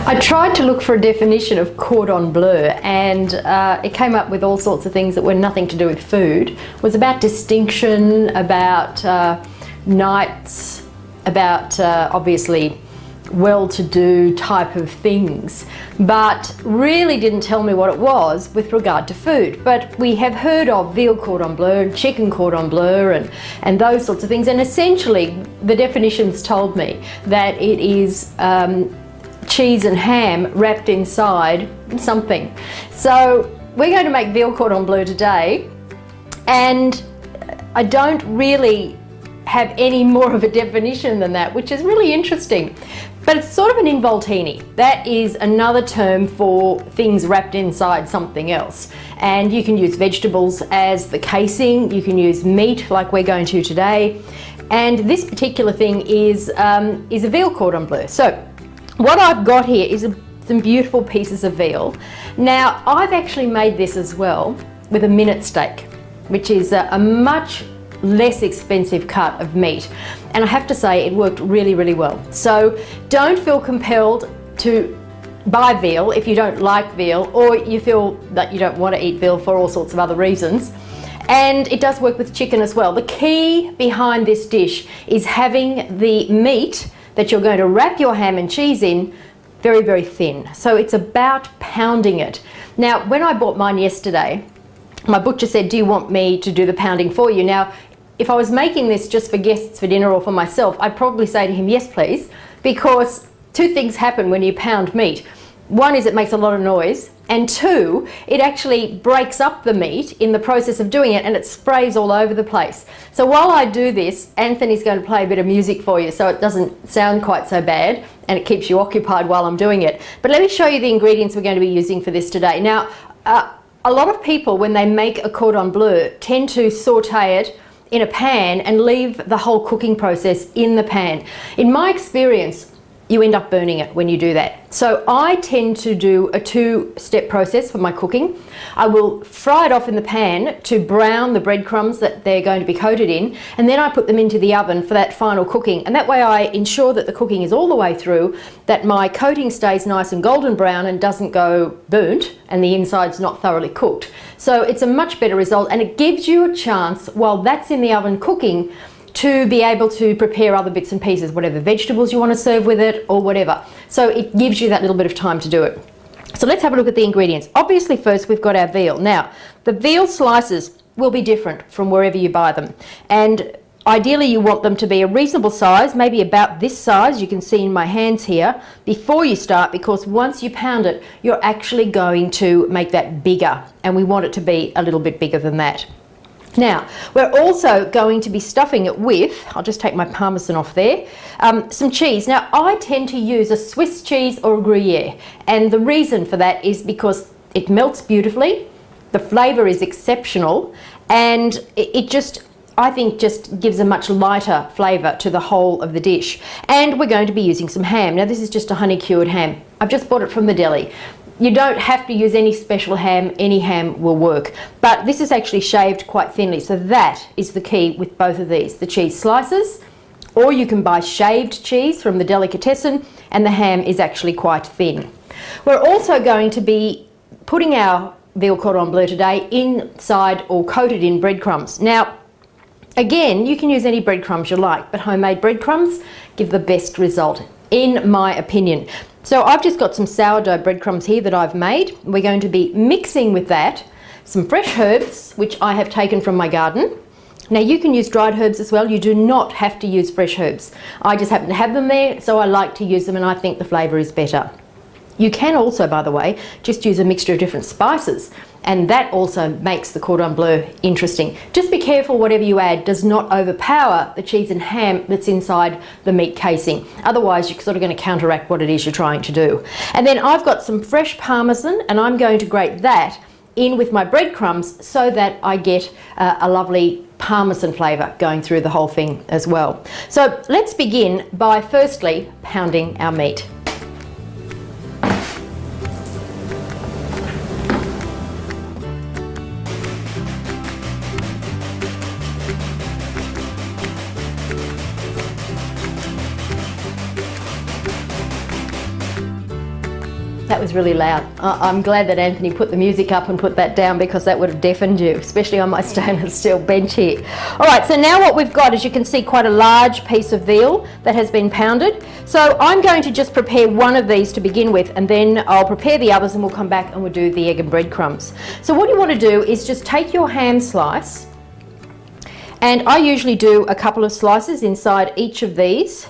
I tried to look for a definition of cordon bleu, and it came up with all sorts of things that were nothing to do with food. It was about distinction, about nights, about obviously well-to-do type of things, but really didn't tell me what it was with regard to food. But we have heard of veal cordon bleu, chicken cordon bleu, and those sorts of things, and essentially the definitions told me that it is cheese and ham wrapped inside something. So we're going to make veal cordon bleu today, and I don't really have any more of a definition than that, which is really interesting. But it's sort of an involtini. That is another term for things wrapped inside something else. And you can use vegetables as the casing, you can use meat like we're going to today. And this particular thing is a veal cordon bleu. So what I've got here is some beautiful pieces of veal. Now, I've actually made this as well with a minute steak, which is a much less expensive cut of meat, and I have to say it worked really, really well. So don't feel compelled to buy veal if you don't like veal, or you feel that you don't want to eat veal for all sorts of other reasons. And it does work with chicken as well. The key behind this dish is having the meat that you're going to wrap your ham and cheese in very, very thin. So it's about pounding it. Now, when I bought mine yesterday, my butcher said, do you want me to do the pounding for you? Now, if I was making this just for guests for dinner or for myself, I'd probably say to him, yes, please, because two things happen when you pound meat. One is it makes a lot of noise, and two, it actually breaks up the meat in the process of doing it, and it sprays all over the place. So while I do this, Anthony's going to play a bit of music for you so it doesn't sound quite so bad and it keeps you occupied while I'm doing it. But let me show you the ingredients we're going to be using for this today. Now, a lot of people, when they make a cordon bleu, tend to saute it in a pan and leave the whole cooking process in the pan. In my experience, you end up burning it when you do that. So I tend to do a two-step process for my cooking. I will fry it off in the pan to brown the breadcrumbs that they're going to be coated in, and then I put them into the oven for that final cooking. And that way I ensure that the cooking is all the way through, that my coating stays nice and golden brown and doesn't go burnt, and the inside's not thoroughly cooked. So it's a much better result, and it gives you a chance while that's in the oven cooking to be able to prepare other bits and pieces, whatever vegetables you want to serve with it or whatever. So it gives you that little bit of time to do it. So let's have a look at the ingredients. Obviously first we've got our veal. Now the veal slices will be different from wherever you buy them, and ideally you want them to be a reasonable size, maybe about this size, you can see in my hands here, before you start, because once you pound it you're actually going to make that bigger, and we want it to be a little bit bigger than that. Now, we're also going to be stuffing it with, I'll just take my parmesan off there, some cheese. Now, I tend to use a Swiss cheese or a Gruyere, and the reason for that is because it melts beautifully, the flavour is exceptional, and it just, I think, just gives a much lighter flavour to the whole of the dish. And we're going to be using some ham. Now, this is just a honey-cured ham. I've just bought it from the deli. You don't have to use any special ham, any ham will work. But this is actually shaved quite thinly, so that is the key with both of these. The cheese slices, or you can buy shaved cheese from the delicatessen, and the ham is actually quite thin. We're also going to be putting our veal cordon bleu today inside or coated in breadcrumbs. Now, again, you can use any breadcrumbs you like, but homemade breadcrumbs give the best result, in my opinion. So I've just got some sourdough breadcrumbs here that I've made. We're going to be mixing with that some fresh herbs, which I have taken from my garden. Now you can use dried herbs as well. You do not have to use fresh herbs. I just happen to have them there, so I like to use them, and I think the flavour is better. You can also, by the way, just use a mixture of different spices, and that also makes the cordon bleu interesting. Just be careful whatever you add does not overpower the cheese and ham that's inside the meat casing. Otherwise, you're sort of going to counteract what it is you're trying to do. And then I've got some fresh parmesan, and I'm going to grate that in with my breadcrumbs so that I get a lovely parmesan flavour going through the whole thing as well. So let's begin by firstly pounding our meat. That was really loud. I'm glad that Anthony put the music up and put that down, because that would have deafened you, especially on my stainless steel bench here. All right, so now what we've got is, you can see, quite a large piece of veal that has been pounded. So I'm going to just prepare one of these to begin with, and then I'll prepare the others and we'll come back and we'll do the egg and breadcrumbs. So what you want to do is just take your ham slice, and I usually do a couple of slices inside each of these,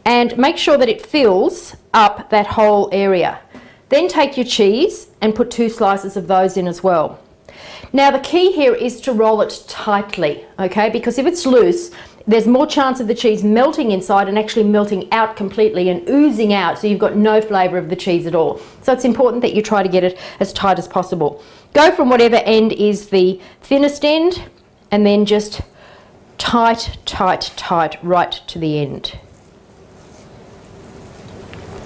and make sure that it fills up that whole area. Then take your cheese and put 2 slices of those in as well. Now the key here is to roll it tightly, okay? Because if it's loose, there's more chance of the cheese melting inside and actually melting out completely and oozing out, so you've got no flavour of the cheese at all. So it's important that you try to get it as tight as possible. Go from whatever end is the thinnest end, and then just tight, tight, tight right to the end.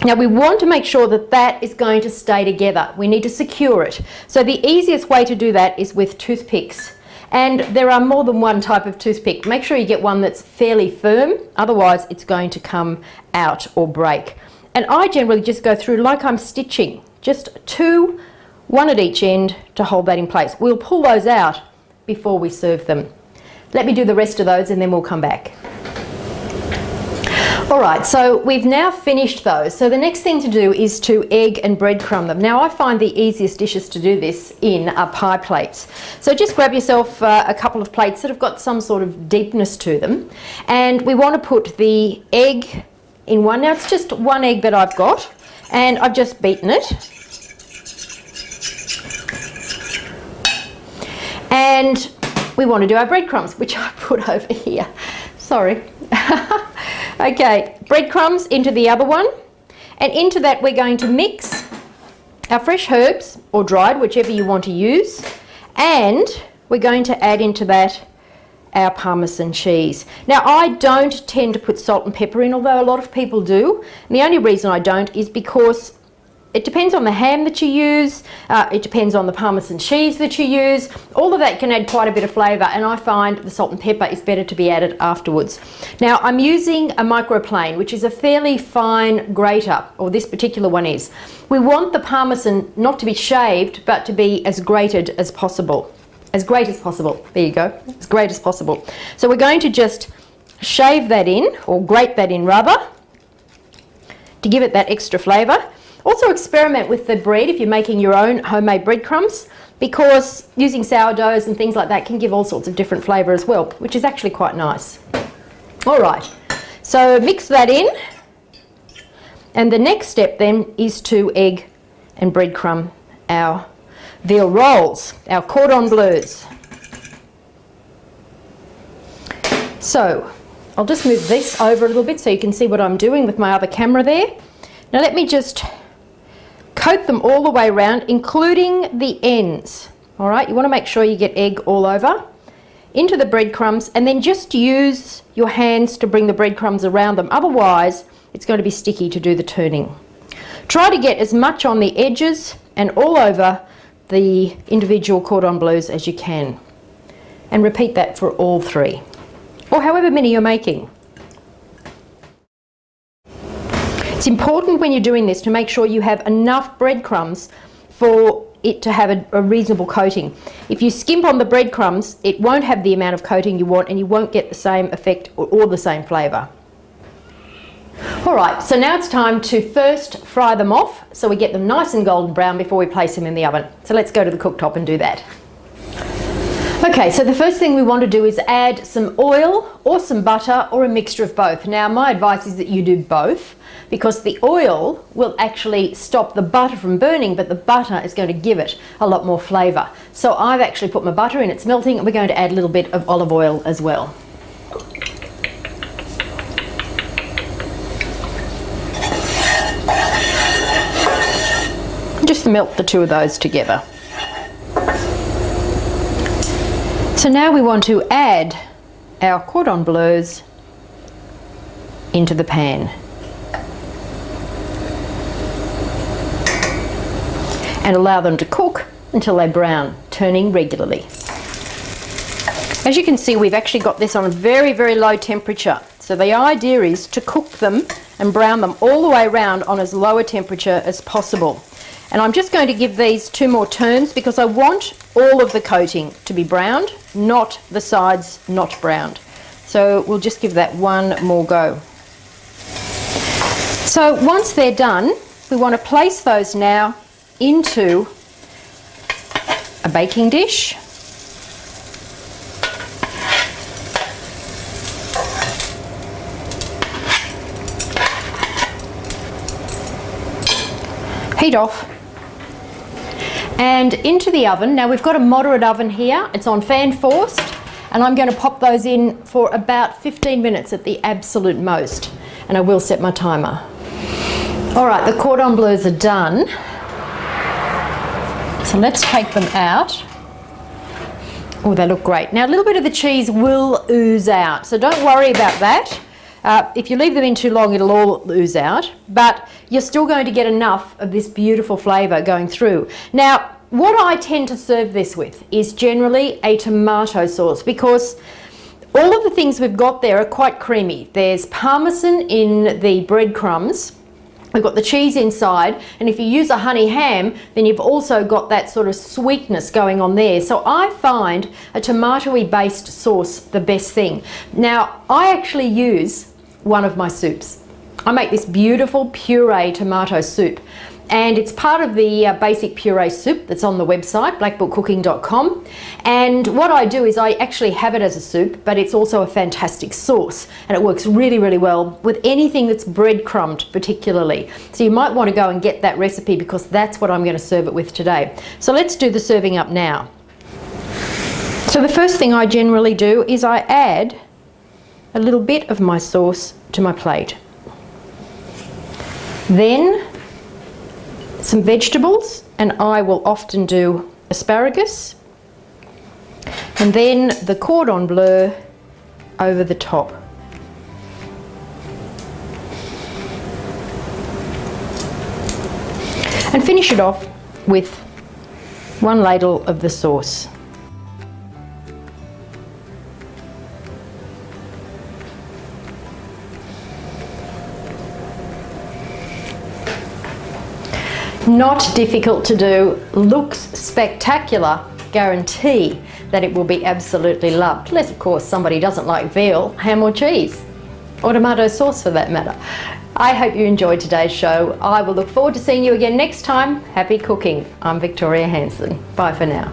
Now we want to make sure that that is going to stay together. We need to secure it. So the easiest way to do that is with toothpicks. And there are more than one type of toothpick. Make sure you get one that's fairly firm, otherwise it's going to come out or break. And I generally just go through like I'm stitching, just 2, 1 at each end to hold that in place. We'll pull those out before we serve them. Let me do the rest of those and then we'll come back. All right, so we've now finished those. So the next thing to do is to egg and breadcrumb them. Now I find the easiest dishes to do this in are pie plates. So just grab yourself a couple of plates that have got some sort of deepness to them. And we want to put the egg in one. Now it's just 1 egg that I've got, and I've just beaten it. And we want to do our breadcrumbs, which I put over here. Sorry. Okay, breadcrumbs into the other one, and into that we're going to mix our fresh herbs, or dried, whichever you want to use, and we're going to add into that our parmesan cheese. Now I don't tend to put salt and pepper in, although a lot of people do, and the only reason I don't is because it depends on the ham that you use, it depends on the parmesan cheese that you use. All of that can add quite a bit of flavour, and I find the salt and pepper is better to be added afterwards. Now I'm using a microplane, which is a fairly fine grater, or this particular one is. We want the parmesan not to be shaved, but to be as grated as possible. As great as possible, there you go, as great as possible. So we're going to just shave that in, or grate that in rather, to give it that extra flavour. Also experiment with the bread if you're making your own homemade breadcrumbs, because using sourdoughs and things like that can give all sorts of different flavour as well, which is actually quite nice. All right, so mix that in, and the next step then is to egg and breadcrumb our veal rolls, our cordon bleus. So I'll just move this over a little bit so you can see what I'm doing with my other camera there. Now let me just coat them all the way around, including the ends. All right, you want to make sure you get egg all over, into the breadcrumbs, and then just use your hands to bring the breadcrumbs around them. Otherwise, it's going to be sticky to do the turning. Try to get as much on the edges and all over the individual cordon bleus as you can. And repeat that for all 3, or however many you're making. It's important when you're doing this to make sure you have enough breadcrumbs for it to have a reasonable coating. If you skimp on the breadcrumbs, it won't have the amount of coating you want, and you won't get the same effect or the same flavour. All right, so now it's time to first fry them off so we get them nice and golden brown before we place them in the oven. So let's go to the cooktop and do that. Okay, so the first thing we want to do is add some oil or some butter or a mixture of both. Now my advice is that you do both, because the oil will actually stop the butter from burning, but the butter is going to give it a lot more flavour. So I've actually put my butter in, it's melting, and we're going to add a little bit of olive oil as well. Just melt the 2 of those together. So now we want to add our cordon bleus into the pan. And allow them to cook until they brown, turning regularly. As you can see, we've actually got this on a very, very low temperature. So the idea is to cook them and brown them all the way around on as low a temperature as possible. And I'm just going to give these 2 more turns because I want all of the coating to be browned, not the sides not browned. So we'll just give that 1 more go. So once they're done, we want to place those now into a baking dish. Heat off. And into the oven. Now we've got a moderate oven here. It's on fan forced, and I'm going to pop those in for about 15 minutes at the absolute most. And I will set my timer. All right, the cordon bleus are done. So let's take them out. Oh, they look great. Now a little bit of the cheese will ooze out, so don't worry about that. If you leave them in too long, it'll all ooze out, but you're still going to get enough of this beautiful flavour going through. Now, what I tend to serve this with is generally a tomato sauce, because all of the things we've got there are quite creamy. There's parmesan in the breadcrumbs. We've got the cheese inside, and if you use a honey ham, then you've also got that sort of sweetness going on there. So I find a tomatoey based sauce the best thing. Now, I actually use one of my soups. I make this beautiful puree tomato soup, and it's part of the basic puree soup that's on the website, blackbookcooking.com. And what I do is I actually have it as a soup, but it's also a fantastic sauce, and it works really, really well with anything that's breadcrumbed particularly. So you might want to go and get that recipe, because that's what I'm going to serve it with today. So let's do the serving up now. So the first thing I generally do is I add a little bit of my sauce to my plate. Then some vegetables, and I will often do asparagus, and then the cordon bleu over the top. And finish it off with 1 ladle of the sauce. Not difficult to do, looks spectacular, guarantee that it will be absolutely loved. Unless of course somebody doesn't like veal, ham or cheese, or tomato sauce for that matter. I hope you enjoyed today's show. I will look forward to seeing you again next time. Happy cooking. I'm Victoria Hanson. Bye for now.